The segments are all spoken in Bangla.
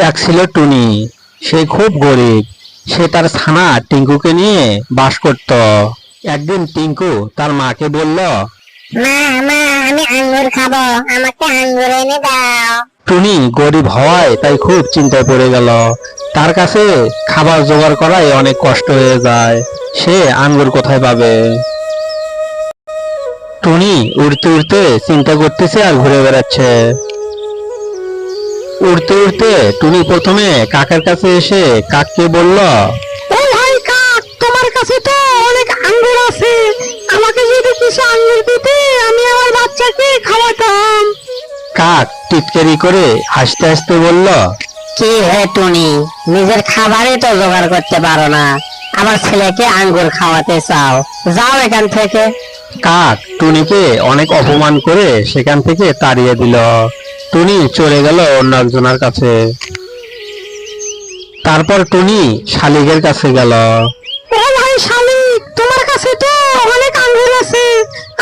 এক ছিল টুনি। সে খুব গরিব। সে তার ছানা টিঙ্কুকে নিয়ে বাস করত। একদিন টিঙ্কু তার মাকে বলল, মা মা আমি আঙ্গুর খাবো, আমাকে আঙ্গুর এনে দাও। টুনি গরিব হওয়ায় তাই খুব চিন্তায় পড়ে গেল। তার কাছে খাবার জোগাড় করাই অনেক কষ্ট হয়ে যায়। সে আঙ্গুর কোথায় পাবে? টুনি উড়তে উড়তে চিন্তা করতেছে আর ঘুরে বেড়াচ্ছে। উড়তে উড়তে টুনি প্রথমে কাকের কাছে এসে কাককে বলল, ও ভাই কাক, তোমার কাছে তো অনেক আঙ্গুর আছে, আমাকে যদি কিছু আঙ্গুর দিতে আমি আমার বাচ্চাকে খাওয়াতাম। কাক টিটকারি করে হাসতে হাসতে বলল, কি হে টুনি, নিজের খাবারই তো জোগাড় করতে পারো না, আবার ছেলেকে আঙ্গুর খাওয়াতে চাও? যাও এখান থেকে। কাক টুনিকে অনেক অপমান করে সেখান থেকে তাড়িয়ে দিল। টুনি চলে গেল অন্য একজনের কাছে। তারপর টুনি শালিকের কাছে গেল। ও ভাই শালিক, তোমার কাছে তো অনেক আঙ্গুর আছে,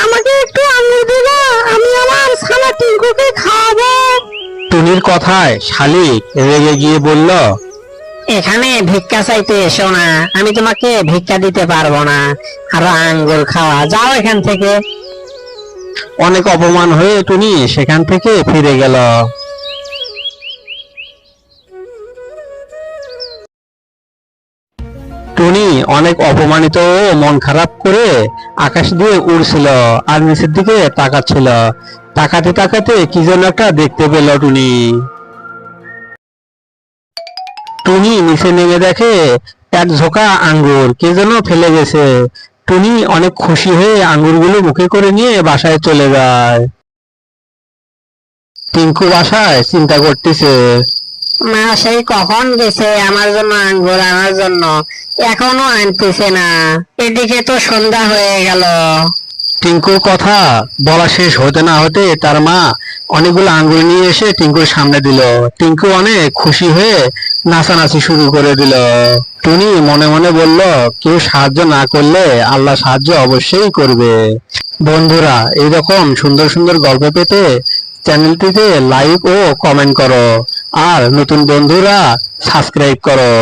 আমাকে একটু আঙ্গুর দিবা, আমি আমার ছানা টিঙ্কুকে খাওয়াবো। টুনির কথায় শালিক রেগে গিয়ে বলল, এখানে ভিক্ষা চাইতে এসো না, আমি তোমাকে ভিক্ষা দিতে পারবো না, আর আঙ্গুর খাওয়া, যাও এখান থেকে। অনেক অপমান হয়ে টুনি সেখান থেকে ফিরে গেল। টুনি অনেক অপমানিত ও মন খারাপ করে আকাশ দিয়ে উড়ছিল আর নিচের দিকে তাকাচ্ছিল। তাকাতে তাকাতে কি যেন একটা দেখতে পেল টুনি। টুনি নিচে নেমে দেখে এক ঝোঁকা আঙ্গুর কে যেন ফেলে গেছে। টুনি অনেক খুশি হয়ে আঙ্গুরগুলো মুখে করে নিয়ে বাসায় চলে যায়। টিঙ্কু বাসায় চিন্তা করতেছে। মা সেই কখন গেছে আমার জন্য আঙ্গুর আনার জন্য, এখনো আনতেছে না, এদিকে তো সন্ধ্যা হয়ে গেল। টিঙ্কুর কথা বলা শেষ হতে না হতে তার মা অনেকগুলো আঙ্গুর নিয়ে এসে টিঙ্কুর সামনে দিল। টিঙ্কু অনেক খুশি হয়ে নাচানাচি শুরু করে দিল। টুনি মনে মনে বলল, কেউ সাহায্য না করলে আল্লাহ সাহায্য অবশ্যই করবে। বন্ধুরা, এইরকম সুন্দর সুন্দর গল্প পেতে চ্যানেলটিতে লাইক ও কমেন্ট করো, আর নতুন বন্ধুরা সাবস্ক্রাইব করো।